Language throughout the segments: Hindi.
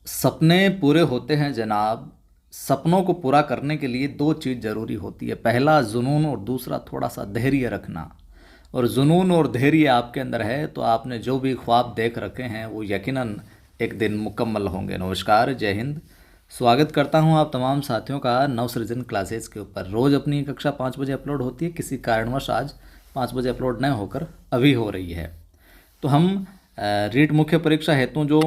सपने पूरे होते हैं जनाब। सपनों को पूरा करने के लिए दो चीज़ ज़रूरी होती है, पहला जुनून और दूसरा थोड़ा सा धैर्य रखना। और जुनून और धैर्य आपके अंदर है तो आपने जो भी ख्वाब देख रखे हैं वो यकीनन एक दिन मुकम्मल होंगे। नमस्कार, जय हिंद। स्वागत करता हूं आप तमाम साथियों का नवसृजन क्लासेस के ऊपर। रोज़ अपनी कक्षा 5 बजे अपलोड होती है, किसी कारणवश आज 5 बजे अपलोड न होकर अभी हो रही है। तो हम रीट मुख्य परीक्षा हेतु जो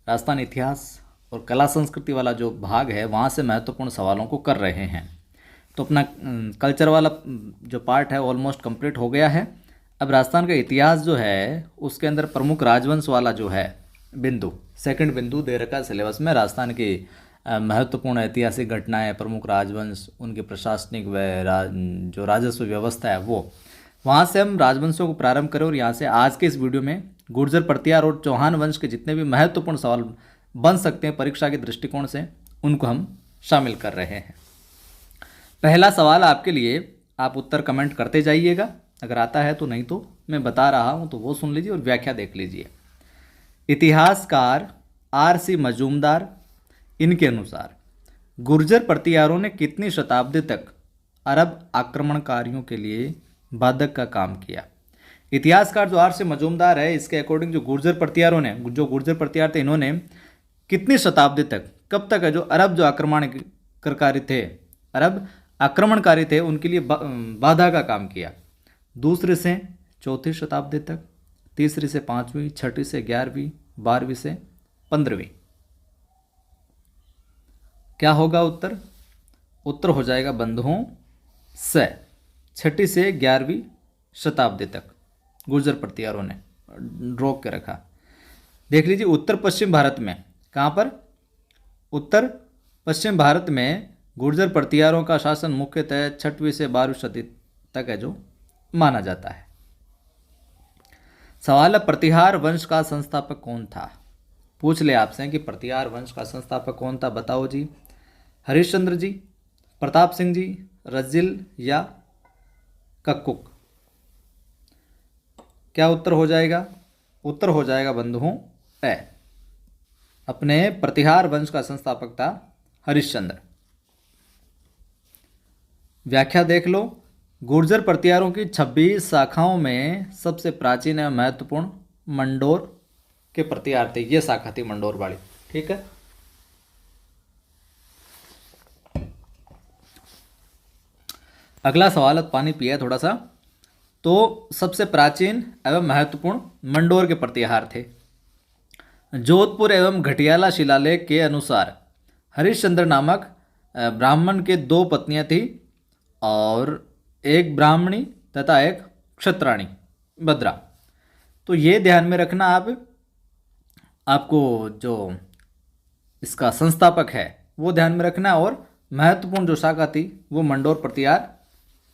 राजस्थान इतिहास और कला संस्कृति वाला जो भाग है वहाँ से महत्वपूर्ण सवालों को कर रहे हैं। तो अपना कल्चर वाला जो पार्ट है ऑलमोस्ट कंप्लीट हो गया है। अब राजस्थान का इतिहास जो है उसके अंदर प्रमुख राजवंश वाला जो है बिंदु, सेकंड बिंदु दे रखा है सिलेबस में। राजस्थान की महत्वपूर्ण ऐतिहासिक घटनाएं, प्रमुख राजवंश, उनकी प्रशासनिक व जो राजस्व व्यवस्था है वो, वहाँ से हम राजवंशों को प्रारंभ करें। और यहाँ से आज के इस वीडियो में गुर्जर, प्रतिहार और चौहान वंश के जितने भी महत्वपूर्ण सवाल बन सकते हैं परीक्षा के दृष्टिकोण से, उनको हम शामिल कर रहे हैं। पहला सवाल आपके लिए, आप उत्तर कमेंट करते जाइएगा, अगर आता है तो, नहीं तो मैं बता रहा हूँ तो वो सुन लीजिए और व्याख्या देख लीजिए। इतिहासकार R.C. मजूमदार, इनके अनुसार गुर्जर प्रतिहारों ने कितनी शताब्दी तक अरब आक्रमणकारियों के लिए बाधक का काम किया। इतिहासकार जो R.C. मजूमदार है, इसके अकॉर्डिंग जो गुर्जर प्रतिहार थे, इन्होंने कितनी शताब्दी तक, कब तक है, जो अरब जो आक्रमणकारी थे उनके लिए बाधा का काम किया। दूसरे से चौथी शताब्दी तक, तीसरी से 5वीं, छठी से 11वीं, 12वीं से 15वीं। क्या होगा उत्तर? उत्तर हो जाएगा बंधुओं से छठी से 11वीं शताब्दी तक गुर्जर प्रतिहारों ने रोक के रखा। देख लीजिए उत्तर पश्चिम भारत में, कहाँ पर? उत्तर पश्चिम भारत में गुर्जर प्रतिहारों का शासन मुख्यतः 6वीं से 12वीं शताब्दी तक है जो माना जाता है। सवाल है, प्रतिहार वंश का संस्थापक कौन था? पूछ ले आपसे कि प्रतिहार वंश का संस्थापक कौन था, बताओ जी। हरिश्चंद्र जी, प्रताप सिंह जी, रजिल या कक्कुक? क्या उत्तर हो जाएगा? उत्तर हो जाएगा बंधुओं ए। अपने प्रतिहार वंश का संस्थापक था हरिश्चंद्र। व्याख्या देख लो। गुर्जर प्रतिहारों की 26 शाखाओं में सबसे प्राचीन एवं महत्वपूर्ण मंडोर के प्रतिहार थे। ये शाखा थी मंडोर वाली, ठीक है। अगला सवाल, पानी पिया थोड़ा सा। तो सबसे प्राचीन एवं महत्वपूर्ण मंडोर के प्रतिहार थे। जोधपुर एवं घटियाला शिलालेख के अनुसार हरिश्चंद्र नामक ब्राह्मण के 2 पत्नियां थी, और एक ब्राह्मणी तथा एक क्षत्राणी भद्रा। तो ये ध्यान में रखना, आपको जो इसका संस्थापक है वो ध्यान में रखना है, और महत्वपूर्ण जो शाखा थी वो मंडोर प्रतिहार,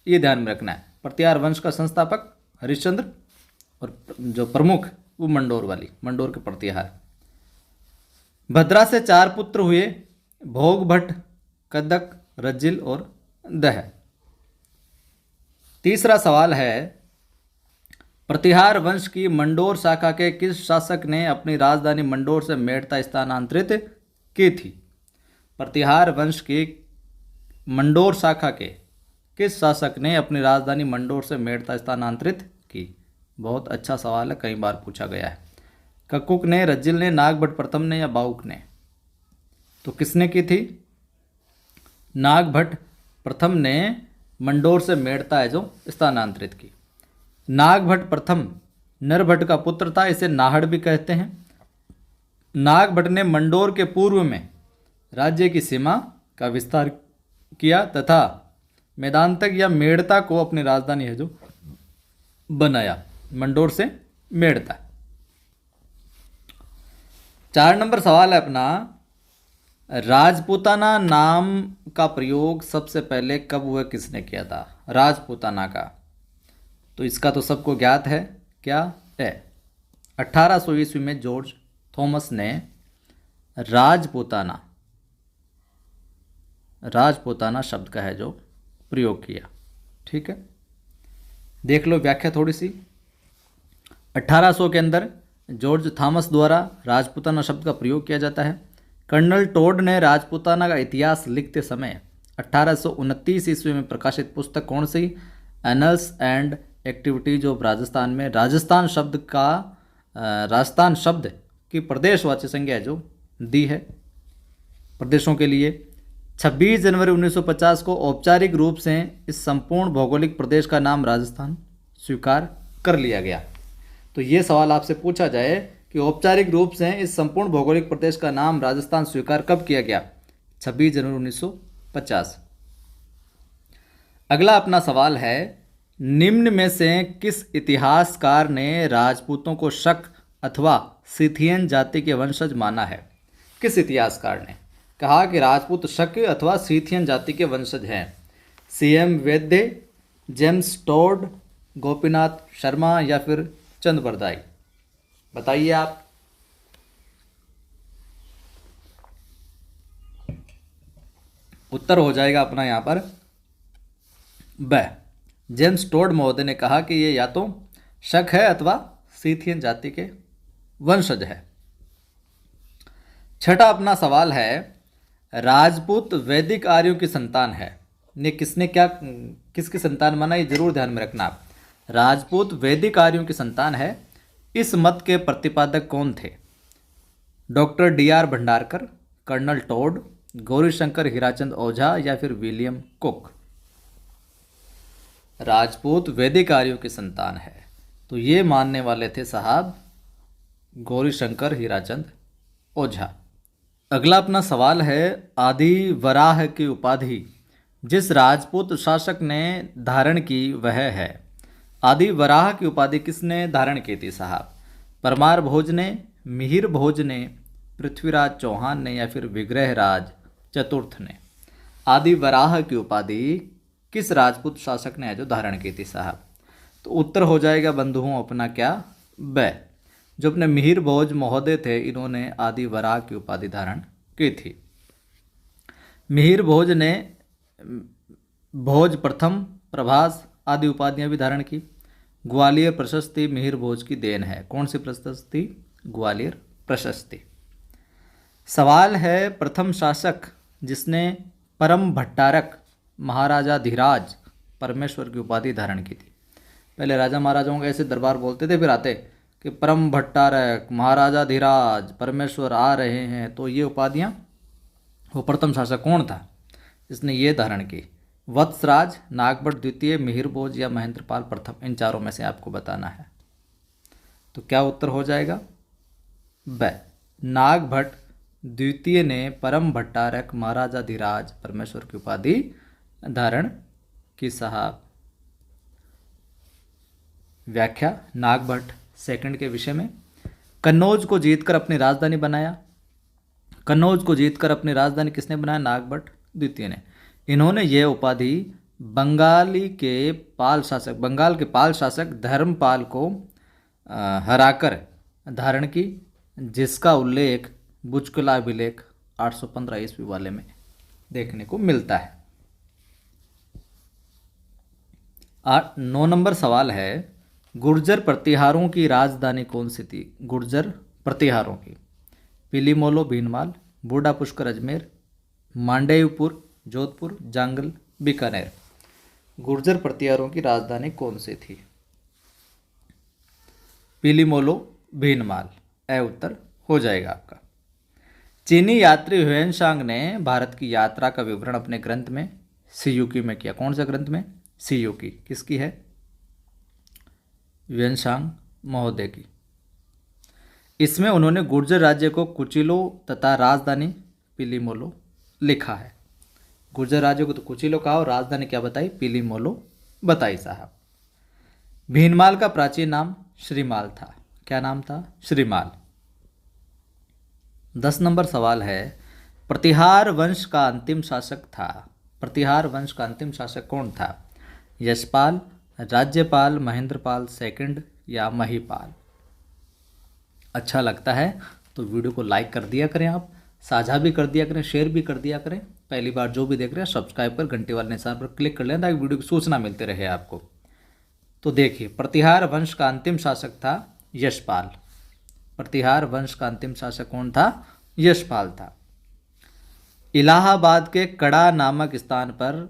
ये ध्यान में रखना है। प्रतिहार वंश का संस्थापक हरिश्चंद्र और जो प्रमुख वो मंडोर के प्रतिहार। भद्रा से 4 पुत्र हुए, भोग भट्ट, कदक, रज्जिल और दह। तीसरा सवाल है, प्रतिहार वंश की मंडोर शाखा के किस शासक ने अपनी राजधानी मंडोर से मेड़ता स्थानांतरित की थी? प्रतिहार वंश की मंडोर शाखा के किस शासक ने अपनी राजधानी मंडोर से मेड़ता स्थानांतरित की? बहुत अच्छा सवाल है, कई बार पूछा गया है। कक्कुक ने, रज्जिल ने, नागभट्ट प्रथम ने या बाउक ने? तो किसने की थी? नागभट्ट प्रथम ने मंडोर से मेड़ता है जो स्थानांतरित की। नागभट्ट प्रथम नरभट्ट का पुत्र था, इसे नाहड़ भी कहते हैं। नागभट्ट ने मंडोर के पूर्व में राज्य की सीमा का विस्तार किया तथा मेदांतक या मेड़ता को अपनी राजधानी है जो बनाया, मंडोर से मेड़ता। 4 नंबर सवाल है अपना, राजपूताना नाम का प्रयोग सबसे पहले कब हुआ, किसने किया था? राजपूताना का तो इसका तो सबको ज्ञात है, क्या है? 1800 ईस्वी में जॉर्ज थॉमस ने राजपूताना शब्द का है जो प्रयोग किया, ठीक है। देख लो व्याख्या थोड़ी सी। 1800 के अंदर जॉर्ज थॉमस द्वारा राजपूताना शब्द का प्रयोग किया जाता है। कर्नल टोड ने राजपूताना का इतिहास लिखते समय 1829 ईस्वी में प्रकाशित पुस्तक कौन सी? Annals and activities of Rajasthan में राजस्थान शब्द की प्रदेशवाची संज्ञा जो दी है प्रदेशों के लिए। 26 जनवरी 1950 को औपचारिक रूप से इस संपूर्ण भौगोलिक प्रदेश का नाम राजस्थान स्वीकार कर लिया गया। तो ये सवाल आपसे पूछा जाए कि औपचारिक रूप से इस संपूर्ण भौगोलिक प्रदेश का नाम राजस्थान स्वीकार कब किया गया? 26 जनवरी 1950। अगला अपना सवाल है, निम्न में से किस इतिहासकार ने राजपूतों को शक अथवा सीथियन जाति के वंशज माना है? किस इतिहासकार ने कहा कि राजपूत शक अथवा सीथियन जाति के वंशज हैं? सीएम वैद्य, जेम्स टोड, गोपीनाथ शर्मा या फिर चंद बरदाई? बताइए आप। उत्तर हो जाएगा अपना यहाँ पर ब। जेम्स टोड महोदय ने कहा कि ये या तो शक है अथवा सीथियन जाति के वंशज है। छठा अपना सवाल है, राजपूत वैदिक आर्यों की संतान है। ने किसने किसकी संतान माना? ये जरूर ध्यान में रखना। राजपूत वैदिक आर्यों की संतान है। इस मत के प्रतिपादक कौन थे? Doctor D R. Bhandarkar, colonel Tod, Gaurishankar Hirachand Ojha या फिर विलियम कुक? राजपूत वैदिक आर्यों की संतान है तो ये मानने वाले थे साहब गौरीशंकर हीराचंद ओझा। अगला अपना सवाल है, आदि वराह की उपाधि जिस राजपूत शासक ने धारण की वह है। आदि वराह की उपाधि किसने धारण की थी साहब? परमार भोज ने, मिहिर भोज ने, पृथ्वीराज चौहान ने या फिर विग्रहराज चतुर्थ ने? आदि वराह की उपाधि किस राजपूत शासक ने जो धारण की थी साहब? तो उत्तर हो जाएगा बंधुओं अपना क्या? ब। जो अपने मिहिर भोज महोदय थे इन्होंने आदि वराह की उपाधि धारण की थी। मिहिर भोज ने भोज प्रथम, प्रभास आदि उपाधियां भी धारण की। ग्वालियर प्रशस्ति मिहिर भोज की देन है। कौन सी प्रशस्ति? ग्वालियर प्रशस्ति। सवाल है, प्रथम शासक जिसने परम भट्टारक महाराजा धीराज परमेश्वर की उपाधि धारण की थी। पहले राजा महाराजाओं के ऐसे दरबार बोलते थे, फिर आते कि परम भट्टारक महाराजा धीराज परमेश्वर आ रहे हैं। तो ये उपाधियां, वो प्रथम शासक कौन था जिसने ये धारण की? वत्सराज, नागभट्ट द्वितीय, मिहिर भोज या महेंद्रपाल प्रथम? इन चारों में से आपको बताना है। तो क्या उत्तर हो जाएगा? ब। नागभट्ट द्वितीय ने परम भट्टारक महाराजा धीराज परमेश्वर की उपाधि धारण की साहब। व्याख्या नागभट्ट सेकंड के विषय में। कन्नौज को जीतकर अपनी राजधानी बनाया। कन्नौज को जीतकर अपनी राजधानी किसने बनाया? नागभट्ट द्वितीय ने। इन्होंने यह उपाधि बंगाल के पाल शासक धर्मपाल को हराकर धारण की, जिसका उल्लेख बुचकुला अभिलेख 815 ईस्वी वाले में देखने को मिलता है। 9 नंबर सवाल है, गुर्जर प्रतिहारों की राजधानी कौन सी थी? गुर्जर प्रतिहारों की पिलीमोलो भीनमाल, बूढ़ा पुष्कर अजमेर, मांडेयपुर जोधपुर, जांगल बीकानेर? गुर्जर प्रतिहारों की राजधानी कौन सी थी? पिलीमोलो भीनमाल। ए उत्तर हो जाएगा आपका। चीनी यात्री ह्वेनसांग ने भारत की यात्रा का विवरण अपने ग्रंथ में सीयूकी में किया। कौन सा ग्रंथ में? सीयूकी। किसकी है? ह्वेनसांग महोदय की। इसमें उन्होंने गुर्जर राज्य को कुचिलो तथा राजधानी पिलीमोलो लिखा है। गुर्जर राज्य को तो कुचिलो कहा और राजधानी क्या बताई? पिलीमोलो बताई साहब। भीनमाल का प्राचीन नाम श्रीमाल था। क्या नाम था? श्रीमाल। 10 नंबर सवाल है, प्रतिहार वंश का अंतिम शासक था। प्रतिहार वंश का अंतिम शासक कौन था? यशपाल, राज्यपाल, महेंद्रपाल सेकंड या महिपाल? अच्छा लगता है तो वीडियो को लाइक कर दिया करें, आप साझा भी कर दिया करें, शेयर भी कर दिया करें। पहली बार जो भी देख रहे हैं सब्सक्राइब कर घंटे वाले निशान पर क्लिक कर लें ताकि वीडियो की सूचना मिलती रहे आपको। तो देखिए, प्रतिहार वंश का अंतिम शासक था यशपाल। प्रतिहार वंश का अंतिम शासक कौन था? यशपाल था। इलाहाबाद के कड़ा नामक स्थान पर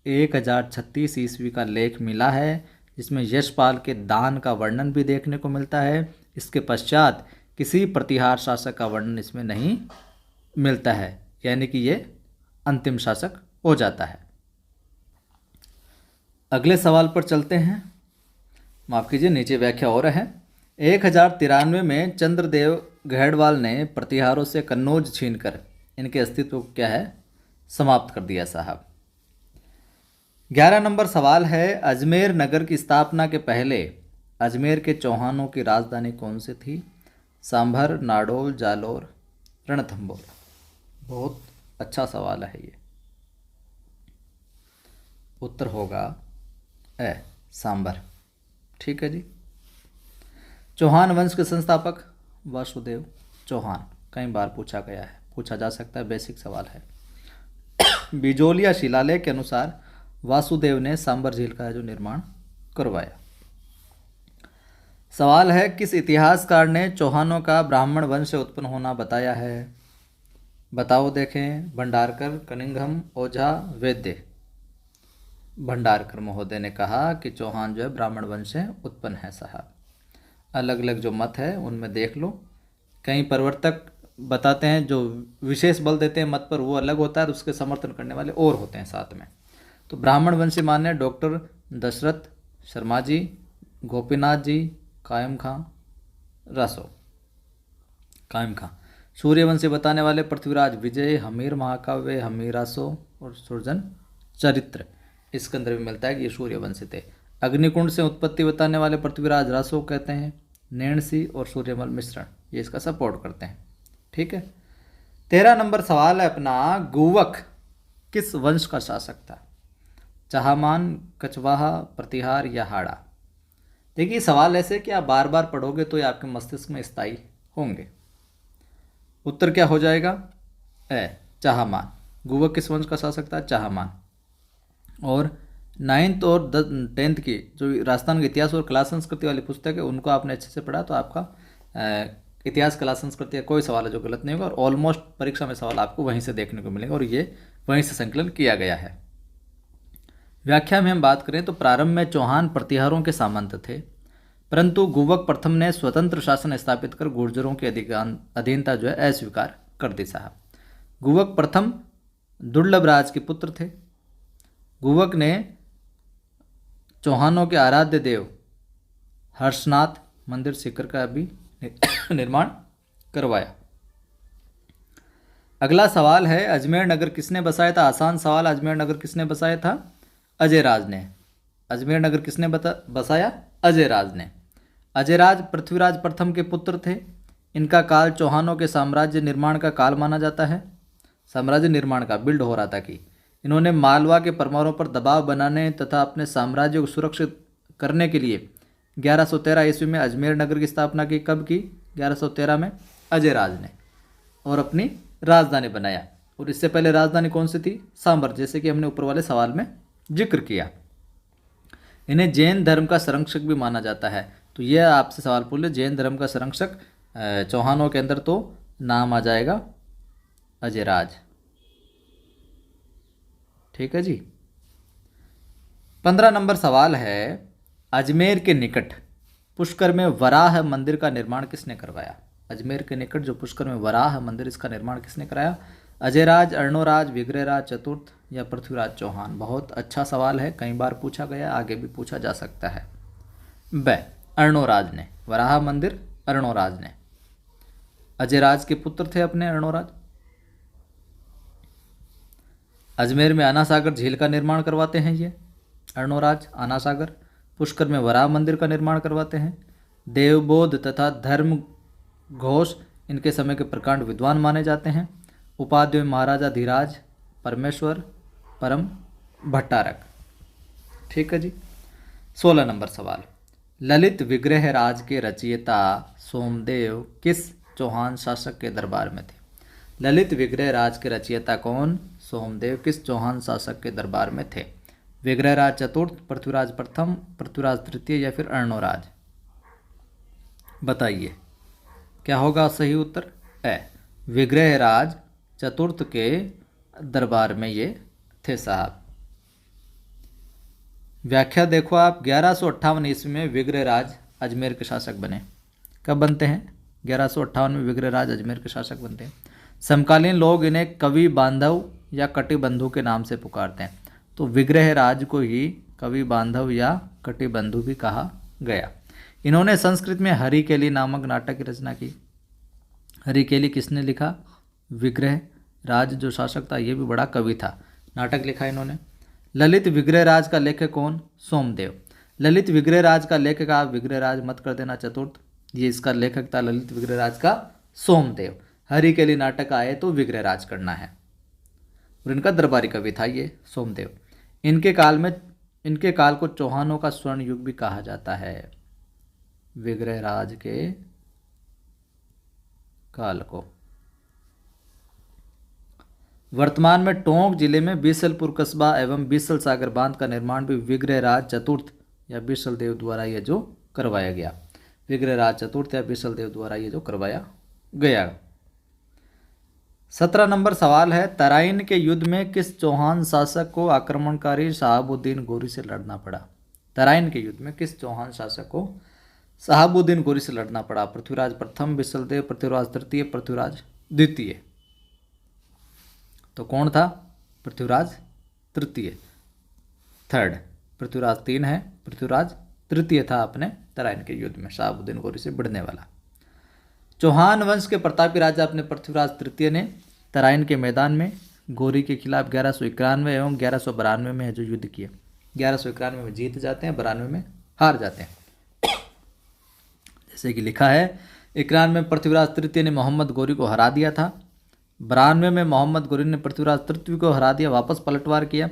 1036 ईस्वी का लेख मिला है, जिसमें यशपाल के दान का वर्णन भी देखने को मिलता है। इसके पश्चात किसी प्रतिहार शासक का वर्णन इसमें नहीं मिलता है, यानी कि ये अंतिम शासक हो जाता है। अगले सवाल पर चलते हैं। माफ कीजिए, नीचे व्याख्या हो रहा है। 1093 में चंद्रदेव घेड़वाल ने प्रतिहारों से कन्नौज छीनकर इनके अस्तित्व को क्या है, समाप्त कर दिया साहब। 11 नंबर सवाल है, अजमेर नगर की स्थापना के पहले अजमेर के चौहानों की राजधानी कौन सी थी? सांभर, नाडोल, जालोर, रणथंभौर। बहुत अच्छा सवाल है ये। उत्तर होगा ए सांभर। ठीक है जी। चौहान वंश के संस्थापक वासुदेव चौहान, कई बार पूछा गया है, पूछा जा सकता है, बेसिक सवाल है। बिजोलिया शिलालेख के अनुसार वासुदेव ने सांबर झील का जो निर्माण करवाया। सवाल है, किस इतिहासकार ने चौहानों का ब्राह्मण वंश से उत्पन्न होना बताया है? बताओ देखें। भंडारकर, कनिंघम, ओझा, वैद्य। भंडारकर महोदय ने कहा कि चौहान जो है ब्राह्मण वंश से उत्पन्न है साहब। अलग अलग जो मत है उनमें देख लो, कई प्रवर्तक बताते हैं, जो विशेष बल देते हैं मत पर वो अलग होता है, और उसके समर्थन करने वाले और होते हैं साथ में। तो ब्राह्मण वंशी मान्य डॉक्टर दशरथ शर्मा जी, गोपीनाथ जी, कायम खां रासो, कायम खां। सूर्यवंशी बताने वाले पृथ्वीराज विजय, हमीर महाकाव्य, हमीर रासो और सुरजन चरित्र। इसके अंदर भी मिलता है कि ये सूर्यवंशी थे। अग्निकुंड से उत्पत्ति बताने वाले पृथ्वीराज रासो कहते हैं। नैणसी और सूर्यमल मिश्रण ये इसका सपोर्ट करते हैं। ठीक है। 13 नंबर सवाल है अपना, गुवक किस वंश का शासक था? चाहमान, कछवाहा, प्रतिहार या हाड़ा? देखिए सवाल ऐसे कि आप बार बार पढ़ोगे तो ये आपके मस्तिष्क में स्थायी होंगे। उत्तर क्या हो जाएगा? चाहमान। गुवक किस वंश का शासक था? चाहमान। और 9th और 10th की जो राजस्थान का इतिहास और कला संस्कृति वाली पुस्तक है उनको आपने अच्छे से पढ़ा तो आपका इतिहास, कला, संस्कृति का कोई सवाल है जो गलत नहीं होगा, और ऑलमोस्ट परीक्षा में सवाल आपको वहीं से देखने को मिलेगा, और ये वहीं से संकलन किया गया है। व्याख्या में हम बात करें तो प्रारंभ में चौहान प्रतिहारों के सामंत थे, परंतु गुवक प्रथम ने स्वतंत्र शासन स्थापित कर गुर्जरों की अधीनता जो है अस्वीकार कर दी साहब। गुवक प्रथम दुर्लभ राज के पुत्र थे। गुवक ने चौहानों के आराध्य देव हर्षनाथ मंदिर सीकर का भी निर्माण करवाया। अगला सवाल है, अजमेर नगर किसने बसाया था? आसान सवाल। अजमेर नगर किसने बसाया था? अजयराज ने। अजमेर नगर किसने बसाया? अजयराज ने। अजयराज पृथ्वीराज प्रथम के पुत्र थे। इनका काल चौहानों के साम्राज्य निर्माण का काल माना जाता है। साम्राज्य निर्माण का बिल्ड हो रहा था कि इन्होंने मालवा के परमारों पर दबाव बनाने तथा अपने साम्राज्य को सुरक्षित करने के लिए 1113 ईस्वी में अजमेर नगर की स्थापना की। कब की? 1113 में अजयराज ने, और अपनी राजधानी बनाया। और इससे पहले राजधानी कौन सी थी? सांभर, जैसे कि हमने ऊपर वाले सवाल में जिक्र किया। इन्हें जैन धर्म का संरक्षक भी माना जाता है। तो यह आपसे सवाल पूछ ले, जैन धर्म का संरक्षक चौहानों के अंदर तो नाम आ जाएगा अजयराज। ठीक है जी। 15 नंबर सवाल है, अजमेर के निकट पुष्कर में वराह मंदिर का निर्माण किसने करवाया? अजमेर के निकट जो पुष्कर में वराह मंदिर, इसका निर्माण किसने कराया? अजयराज, अर्णोराज, विग्रहराज चतुर्थ या पृथ्वीराज चौहान? बहुत अच्छा सवाल है, कई बार पूछा गया, आगे भी पूछा जा सकता है। अर्णोराज ने। वराह मंदिर अर्णोराज ने। अजयराज के पुत्र थे अपने अर्णोराज। अजमेर में आना सागर झील का निर्माण करवाते हैं ये अर्णोराज। आना सागर। पुष्कर में वराह मंदिर का निर्माण करवाते हैं। देवबोध तथा धर्म घोष इनके समय के प्रकांड विद्वान माने जाते हैं। उपाध्याय में महाराजा धीराज, परमेश्वर, परम भट्टारक। ठीक है जी। 16 नंबर सवाल, ललित विग्रह राज के रचयिता सोमदेव किस चौहान शासक के दरबार में थे? ललित विग्रह राज के रचयिता कौन? सोमदेव किस चौहान शासक के दरबार में थे? विग्रहराज चतुर्थ, पृथ्वीराज प्रथम, पृथ्वीराज तृतीय या फिर अर्णोराज? बताइए क्या होगा सही उत्तर? विग्रहराज चतुर्थ के दरबार में ये थे साहब। व्याख्या देखो आप, 1158 ईस्वी में विग्रहराज अजमेर के शासक बने। कब बनते हैं? 1158 में विग्रहराज अजमेर के शासक बनते हैं। समकालीन लोग इन्हें कवि बांधव या कटिबंधु के नाम से पुकारते हैं। तो विग्रहराज को ही कवि बांधव या कटिबंधु भी कहा गया। इन्होंने संस्कृत में हरिकेली नामक नाटक की रचना की। हरिकेली किसने लिखा? विग्रहराज जो शासक था ये भी बड़ा कवि था, नाटक लिखा इन्होंने। ललित विग्रहराज का लेखक कौन? सोमदेव। ललित विग्रहराज का लेखक आप विग्रहराज मत कर देना चतुर्थ, ये इसका लेखक था ललित विग्रहराज का सोमदेव। हरिकेली नाटक आए तो विग्रहराज करना है, और इनका दरबारी कवि था ये सोमदेव। इनके काल को चौहानों का स्वर्ण युग भी कहा जाता है। विग्रहराज के काल को। वर्तमान में टोंक जिले में बीसलपुर कस्बा एवं बीसल सागर बांध का निर्माण भी विग्रहराज चतुर्थ या बीसल देव द्वारा ये जो करवाया गया। विग्रहराज चतुर्थ या बीसल देव द्वारा ये जो करवाया गया। 17 नंबर सवाल है, तराइन के युद्ध में किस चौहान शासक को आक्रमणकारी शहाबुद्दीन गोरी से लड़ना पड़ा? तराइन के युद्ध में किस चौहान शासक को शहाबुद्दीन गोरी से लड़ना पड़ा? पृथ्वीराज प्रथम, बिसलदेव, पृथ्वीराज तृतीय, पृथ्वीराज द्वितीय। तो कौन था? पृथ्वीराज तृतीय, थर्ड। पृथ्वीराज 3 है, पृथ्वीराज तृतीय था अपने तराइन के युद्ध में शहाबुद्दीन गोरी से भिड़ने वाला। चौहान वंश के प्रतापी राजा अपने पृथ्वीराज तृतीय ने तराइन के मैदान में गोरी के खिलाफ 1191 एवं 1192 में जो युद्ध किए। 1191 में जीत जाते हैं, 92 में हार जाते हैं। जैसे कि लिखा है, 91 में पृथ्वीराज तृतीय ने मोहम्मद गोरी को हरा दिया था। 92 में मोहम्मद गोरी ने पृथ्वीराज तृतीय को हरा दिया, वापस पलटवार किया।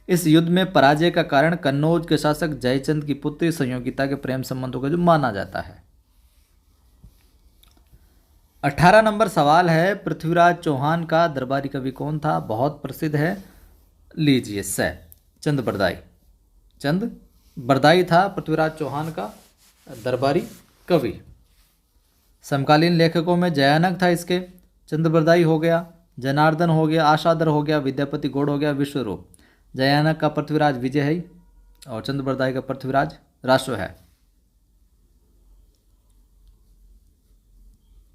इस युद्ध में पराजय का कारण कन्नौज के शासक जयचंद की पुत्री संयोगिता के प्रेम संबंधों का जो माना जाता है। 18 नंबर सवाल है, पृथ्वीराज चौहान का दरबारी कवि कौन था? बहुत प्रसिद्ध है, लीजिए स चंद बरदाई। चंद बरदाई था पृथ्वीराज चौहान का दरबारी कवि। समकालीन लेखकों में जयानक था इसके, चंद बरदाई हो गया, जनार्दन हो गया, आशाधर हो गया, विद्यापति गौड़ हो गया, विश्वरूप। जयानक का पृथ्वीराज विजय है और चंद बरदाई का पृथ्वीराज राशो है।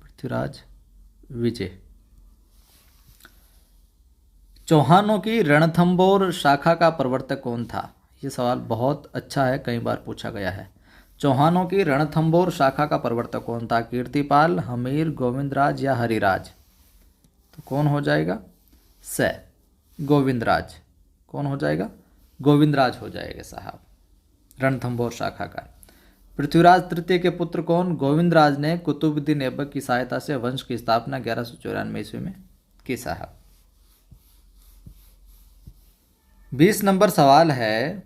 पृथ्वीराज विजय। चौहानों की रणथंबोर शाखा का प्रवर्तक कौन था? ये सवाल बहुत अच्छा है, कई बार पूछा गया है। चौहानों की रणथंबोर शाखा का प्रवर्तक कौन था? कीर्तिपाल, हमीर, गोविंदराज या हरिराज? तो कौन हो जाएगा? स गोविंदराज। कौन हो जाएगा? गोविंदराज हो जाएगा साहब, रणथंबोर शाखा का। पृथ्वीराज तृतीय के पुत्र कौन? गोविंदराज ने कुतुबुद्दीन ऐबक की सहायता से वंश की स्थापना 1194 ईस्वी में की साहब। 20 नंबर सवाल है,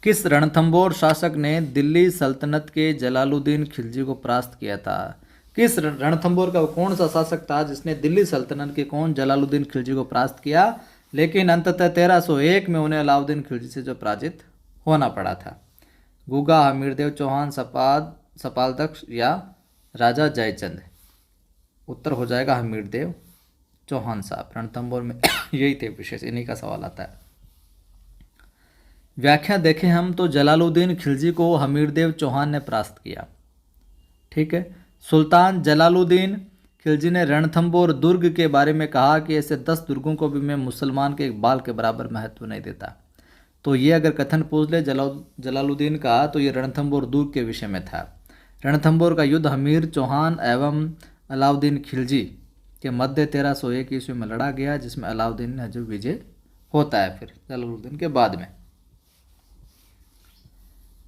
किस रणथंबोर शासक ने दिल्ली सल्तनत के जलालुद्दीन खिलजी को परास्त किया था? किस रणथंबोर का कौन सा शासक था जिसने दिल्ली सल्तनत के कौन जलालुद्दीन खिलजी को परास्त किया, लेकिन अंततः 1301 में उन्हें अलाउद्दीन खिलजी से जो पराजित होना पड़ा था? गुगा, हमीरदेव चौहान, सपालदक्ष या राजा जयचंद? उत्तर हो जाएगा हमीरदेव चौहान साहब। रणथंबोर में यही थे विशेष, इन्हीं का सवाल आता है। व्याख्या देखें हम तो जलालुद्दीन खिलजी को हमीरदेव चौहान ने परास्त किया, ठीक है। सुल्तान जलालुद्दीन खिलजी ने रणथंबोर दुर्ग के बारे में कहा कि ऐसे 10 दुर्गों को भी मैं मुसलमान के एक बाल के बराबर महत्व नहीं देता। तो ये अगर कथन पूछ ले जलालुद्दीन का, तो ये रणथंबोर दुर्ग के विषय में था। रणथंबोर का युद्ध हमीर चौहान एवं अलाउद्दीन खिलजी के मध्य 1301 ईस्वी में लड़ा गया, जिसमें अलाउद्दीन ने जो विजय होता है फिर जलालुद्दीन के बाद में।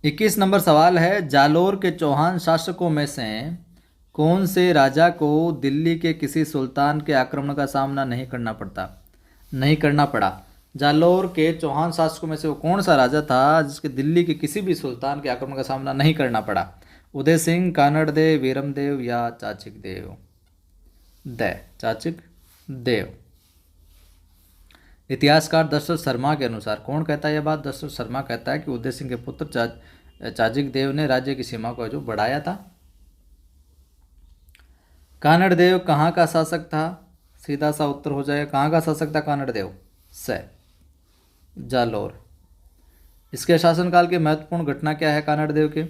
21 नंबर सवाल है, जालोर के चौहान शासकों में से कौन से राजा को दिल्ली के किसी सुल्तान के आक्रमण का सामना नहीं करना पड़ा? जालोर के चौहान शासकों में से वो कौन सा राजा था जिसके दिल्ली के किसी भी सुल्तान के आक्रमण का सामना नहीं करना पड़ा? उदय सिंह, कानड़ देव, वीरम देव या चाचिक देव? चाचिक देव। इतिहासकार दशरथ शर्मा के अनुसार कौन कहता है यह बात? दशरथ शर्मा कहता है कि उदय सिंह के पुत्र चाचिक देव ने राज्य की सीमा को जो बढ़ाया था। कानड़ देव कहाँ का शासक था? सीधा सा उत्तर हो जाएगा। कहाँ का शासक था कानड़ देव? स। जालोर। इसके शासनकाल की महत्वपूर्ण घटना क्या है कानड़ देव के?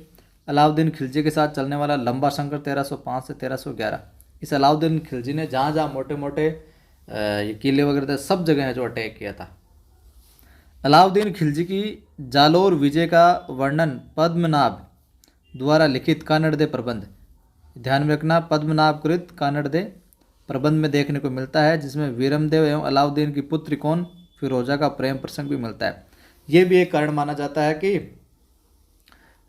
अलाउद्दीन खिलजी के साथ चलने वाला लंबा संघर्ष 1305 से 1311। इस अलाउद्दीन खिलजी ने जहाँ जहाँ मोटे मोटे ये किले वगैरह थे सब जगह है जो अटैक किया था। अलाउद्दीन खिलजी की जालोर विजय का वर्णन पद्मनाभ द्वारा लिखित कानड़दे प्रबंध, ध्यान में रखना, पद्मनाभ कृत कानड़दे प्रबंध में देखने को मिलता है, जिसमें वीरमदेव एवं अलाउद्दीन की पुत्री कौन फिरोजा का प्रेम प्रसंग भी मिलता है। ये भी एक कारण माना जाता है कि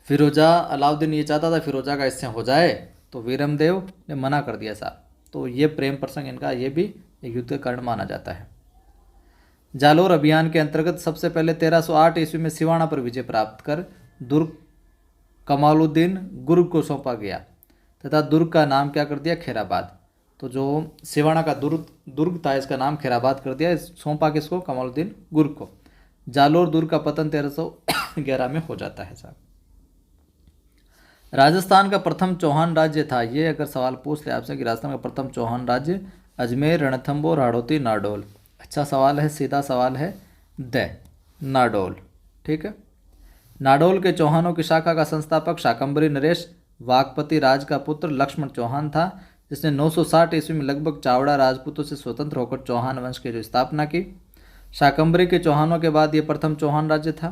फिरोजा, अलाउद्दीन ये चाहता था फिरोजा का इससे हो जाए, तो वीरमदेव ने मना कर दिया साहब। तो ये प्रेम प्रसंग इनका ये भी एक युद्ध का कारण माना जाता है। जालोर अभियान के अंतर्गत सबसे पहले 1308 ईस्वी में सिवाना पर विजय प्राप्त कर दुर्ग कमालुद्दीन गुर्ग को सौंपा गया तथा दुर्ग का नाम क्या कर दिया? खैराबाद। तो जो सिवाना का दुर्ग था इसका नाम खैराबाद कर दिया, सौंपा किसको? कमालुद्दीन गुर्ग को। जालोर दुर्ग का पतन 1311 में हो जाता है साहब। राजस्थान का प्रथम चौहान राज्य था, ये अगर सवाल पूछ ले आपसे कि राजस्थान का प्रथम चौहान राज्य अजमेर, रणथंभौर, हाड़ौती, नाडोल। अच्छा सवाल है, सीधा सवाल है, नाडोल। ठीक है। नाडोल के चौहानों की शाखा का संस्थापक शाकंभरी नरेश वाघपति राज का पुत्र लक्ष्मण चौहान था, जिसने 960 ईस्वी में लगभग चावड़ा राजपूतों से स्वतंत्र होकर चौहान वंश की जो स्थापना की। शाकंभरी के चौहानों के बाद ये प्रथम चौहान राज्य था।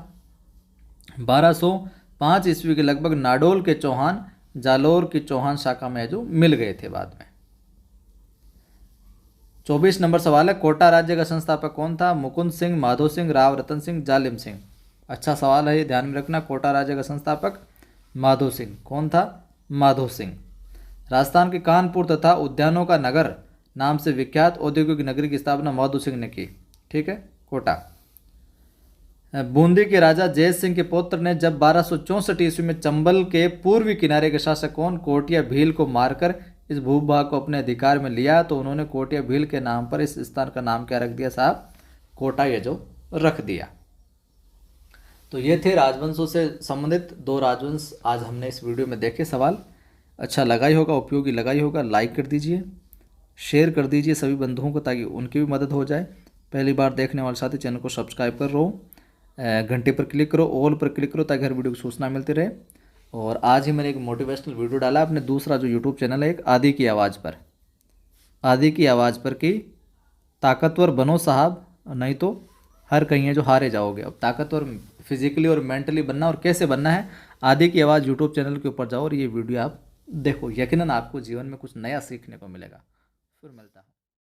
1205 ईस्वी के लगभग नाडोल के चौहान जालोर की चौहान शाखा में जो मिल गए थे बाद में। 24 नंबर सवाल है, कोटा राज्य का संस्थापक कौन था? मुकुंद सिंह, माधो सिंह, राव रतन सिंह, जालिम सिंह। अच्छा सवाल है, ये ध्यान में रखना। कोटा राज्य का संस्थापक माधो सिंह। कौन था? माधो सिंह। राजस्थान के कानपुर तथा उद्यानों का नगर नाम से विख्यात औद्योगिक नगरी की स्थापना माधो सिंह ने की। ठीक है, कोटा। बूंदी के राजा जय सिंह के पुत्र ने जब 1264 ईस्वी में चंबल के पूर्वी किनारे के शासक कौन कोटिया भील को मारकर इस भूभाग को अपने अधिकार में लिया, तो उन्होंने कोटिया भील के नाम पर इस स्थान का नाम क्या रख दिया साहब? कोटा, ये जो रख दिया। तो ये थे राजवंशों से संबंधित 2 राजवंश आज हमने इस वीडियो में देखे। सवाल अच्छा लगा ही होगा, उपयोगी लगा ही होगा। लाइक कर दीजिए, शेयर कर दीजिए सभी बंधुओं को, ताकि उनकी भी मदद हो जाए। पहली बार देखने वाले साथी चैनल को सब्सक्राइब कर लो, घंटे पर क्लिक करो, ऑल पर क्लिक करो, ताकि हर वीडियो की सूचना मिलती रहे। और आज ही मैंने एक मोटिवेशनल वीडियो डाला अपने दूसरा जो यूट्यूब चैनल है, एक आदि की आवाज़ पर, आदि की आवाज़ पर कि ताकतवर बनो साहब, नहीं तो हर कहीं है जो हारे जाओगे। अब ताकतवर फिजिकली और मेंटली बनना, और कैसे बनना है, आदि की आवाज़ यूट्यूब चैनल के ऊपर जाओ और ये वीडियो आप देखो, यकीनन आपको जीवन में कुछ नया सीखने को मिलेगा। फिर मिलता हूँ।